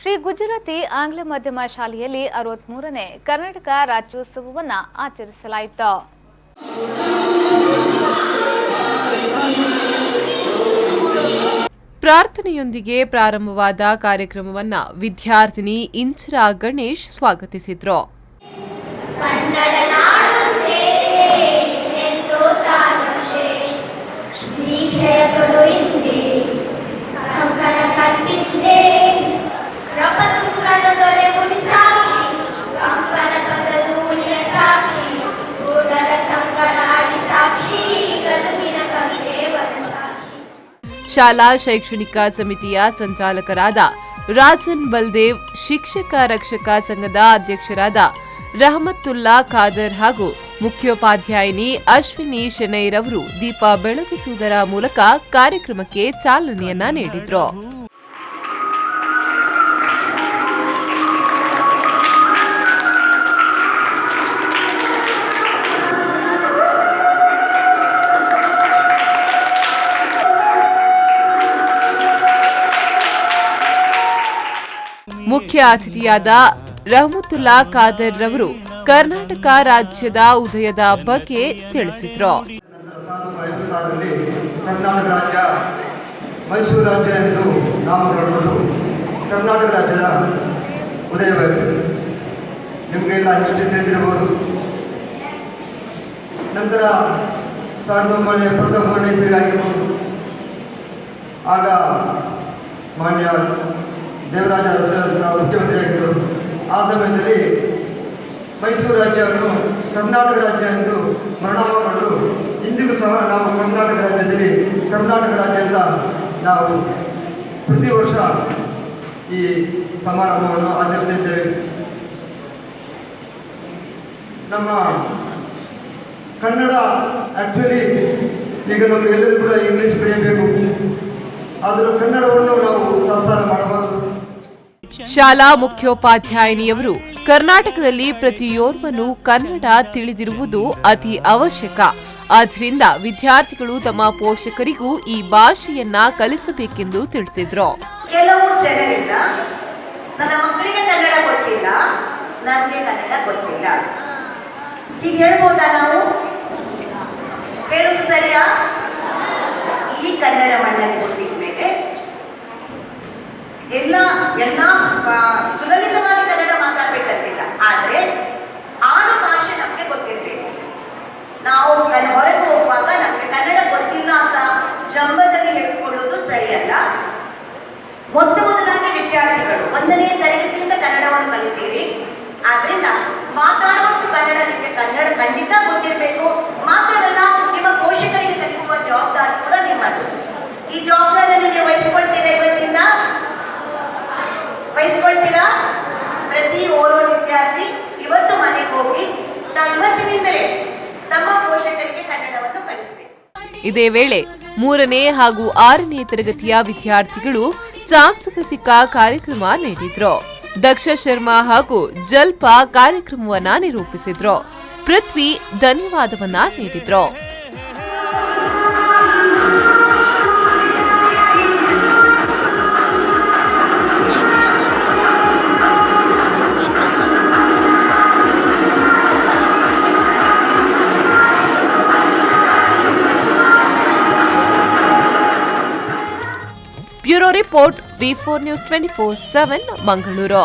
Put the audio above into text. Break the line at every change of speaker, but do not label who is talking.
ಶ್ರೀ ಗುಜರಾತಿ ಆಂಗ್ಲ ಮಾಧ್ಯಮ ಶಾಲೆಯಲ್ಲಿ 63ನೇ ಕರ್ನಾಟಕ ರಾಜ್ಯೋತ್ಸವವನ್ನು ಆಚರಿಸಲಾಯಿತು. ಪ್ರಾರ್ಥನೆಯೊಂದಿಗೆ ಪ್ರಾರಂಭವಾದ ಕಾರ್ಯಕ್ರಮವನ್ನು ವಿದ್ಯಾರ್ಥಿನಿ ಇಂಚಿರಾ ಗಣೇಶ್ ಸ್ವಾಗತಿಸಿದರು. ಶಾಲಾ ಶೈಕ್ಷಣಿಕ ಸಮಿತಿಯ ಸಂಚಾಲಕರಾದ ರಾಜನ್ ಬಲ್ದೇವ್, ಶಿಕ್ಷಕ ರಕ್ಷಕ ಸಂಘದ ಅಧ್ಯಕ್ಷರಾದ ರಹಮತ್ತುಲ್ಲಾ ಖಾದರ್ ಹಾಗೂ ಮುಖ್ಯೋಪಾಧ್ಯಾಯಿನಿ ಅಶ್ವಿನಿ ಶೆನೈರವರು ದೀಪ ಬೆಳಗಿಸುವುದರ ಮೂಲಕ ಕಾರ್ಯಕ್ರಮಕ್ಕೆ ಚಾಲನೆಯನ್ನ ನೀಡಿದ್ರು. ಮುಖ್ಯ ಅತಿಥಿಯಾದ ರಹಮತ್ತುಲ್ಲಾ ಖಾದರ್ ರವರು ಕರ್ನಾಟಕ ರಾಜ್ಯದ ಉದಯದ ಬಗ್ಗೆ ತಿಳಿಸಿದರು.
ಕರ್ನಾಟಕ ರಾಜ್ಯ ಮೈಸೂರು ರಾಜ್ಯ ಎಂದು ನಾಮಕರಣಗೊಂಡು ಕರ್ನಾಟಕ ರಾಜ್ಯದ ಉದಯವಾಯಿತು. ನಿಮಗೆಲ್ಲ ಎಷ್ಟು ತಿಳಿದಿರಬಹುದು. ನಂತರ 1973ನೇ ಇಸವಿ ಆಗಿರಬಹುದು. ಆಗ ಮಾನ್ಯ ದೇವರಾಜ ಅರಸು ಮುಖ್ಯಮಂತ್ರಿಯಾಗಿದ್ದರು. ಆ ಸಮಯದಲ್ಲಿ ಮೈಸೂರು ರಾಜ್ಯವನ್ನು ಕರ್ನಾಟಕ ರಾಜ್ಯ ಎಂದು ಪರಿಣಾಮಗೊಂಡು ಇಂದಿಗೂ ಸಹ ನಾವು ಕರ್ನಾಟಕ ರಾಜ್ಯದಲ್ಲಿ ಕರ್ನಾಟಕ ರಾಜ್ಯ ಅಂತ ನಾವು ಪ್ರತಿ ವರ್ಷ ಈ ಸಮಾರಂಭವನ್ನು ಆಚರಿಸಿದ್ದೇವೆ. ನಮ್ಮ ಕನ್ನಡ ಆ್ಯಕ್ಚುಲಿ ಈಗ ನಮಗೆಲ್ಲರೂ ಕೂಡ ಇಂಗ್ಲೀಷ್ ಕಲಿಯಬೇಕು, ಆದರೂ ಕನ್ನಡವನ್ನು ನಾವು ಪ್ರಸಾರ ಮಾಡಬಾರದು.
ಶಾಲಾ ಮುಖ್ಯೋಪಾಧ್ಯಾಯಿನಿಯವರು ಕರ್ನಾಟಕದಲ್ಲಿ ಪ್ರತಿಯೋರ್ವನು ಕನ್ನಡ ತಿಳಿದಿರುವುದು ಅತಿ ಅವಶ್ಯಕ. ಆದ್ದರಿಂದ ವಿದ್ಯಾರ್ಥಿಗಳು ತಮ್ಮ ಪೋಷಕರಿಗೂ ಈ ಭಾಷೆಯನ್ನ ಕಲಿಸಬೇಕೆಂದು ತಿಳಿಸಿದ್ರು.
ಕೆಲವು ಜನರಿಂದ ನನ್ನ ಮಕ್ಕಳಿಗೆ ಕನ್ನಡ ಗೊತ್ತಿಲ್ಲ, ನನಗೆ ಕನ್ನಡ ಗೊತ್ತಿಲ್ಲ ಹೀಗೆ ಹೇಳ್ಬೋದಾ? ನಾವು ಹೇಳುವುದು ಸರಿಯಾ? ಈ ಕನ್ನಡ ಮಣ್ಣಲ್ಲಿ ಗೊತ್ತಿದ್ದ ಮೇಲೆ ಎಲ್ಲ ಸುಲಲಿತವಾಗಿ ಕನ್ನಡ ಮಾತಾಡ್ಬೇಕಂತಿಲ್ಲ, ಆದರೆ ಆಡು ಭಾಷೆ ನಮಗೆ ಗೊತ್ತಿರಬೇಕು. ನಾವು ಹೊರಗೆ ಹೋಗುವಾಗ ನಮಗೆ ಕನ್ನಡ ಗೊತ್ತಿಲ್ಲ ಅಂತ ಜಂಬದಲ್ಲಿ ಹೇಳ್ಕೊಳ್ಳೋದು ಸರಿಯಲ್ಲ. ಮೊದಲಾಗಿ ವಿದ್ಯಾರ್ಥಿಗಳು 1ನೇ ತರಗತಿಯಿಂದ ಕನ್ನಡವನ್ನು ಕಲಿತೀರಿ. ಆದ್ರಿಂದ ಮಾತಾಡುವಷ್ಟು ಕನ್ನಡ ನಿಮಗೆ ಕನ್ನಡ ಖಂಡಿತ ಗೊತ್ತಿರಬೇಕು. ಮಾತ್ರವಲ್ಲ, ನಿಮ್ಮ ಪೋಷಕರಿಗೆ ಕಲಿಸುವ ಜವಾಬ್ದಾರಿ ಕೂಡ ನಿಮ್ಮದು. ಈ ಜವಾಬ್ದಾರಿಯನ್ನು ನೀವು ವಹಿಸ್ಕೊಳ್ತೀರಾ? ಇವತ್ತಿಂದ ವಹಿಸ್ಕೊಳ್ತೀರಾ? ಪ್ರತಿ ಓರ್ವ ವಿದ್ಯಾರ್ಥಿ ಇವತ್ತು ಮನೆಗೆ ಹೋಗಿ ಇವತ್ತಿನಿಂದಲೇ ತಮ್ಮ ಪೋಷಕರಿಗೆ ಕನ್ನಡವನ್ನು ಕಲಿಸಬೇಕು.
ಇದೇ ವೇಳೆ 3ನೇ ಹಾಗೂ 6ನೇ ತರಗತಿಯ ವಿದ್ಯಾರ್ಥಿಗಳು ಸಾಂಸ್ಕೃತಿಕ ಕಾರ್ಯಕ್ರಮ ನೀಡಿದ್ರು. ದಕ್ಷ ಶರ್ಮಾ ಹಾಗೂ ಜಲ್ಪ ಕಾರ್ಯಕ್ರಮವನ್ನ ನಿರೂಪಿಸಿದ್ರು. ಪೃಥ್ವಿ ಧನ್ಯವಾದವನ್ನ ನೀಡಿದ್ರು. Bureau report V4 News 24/7 Mangaluru.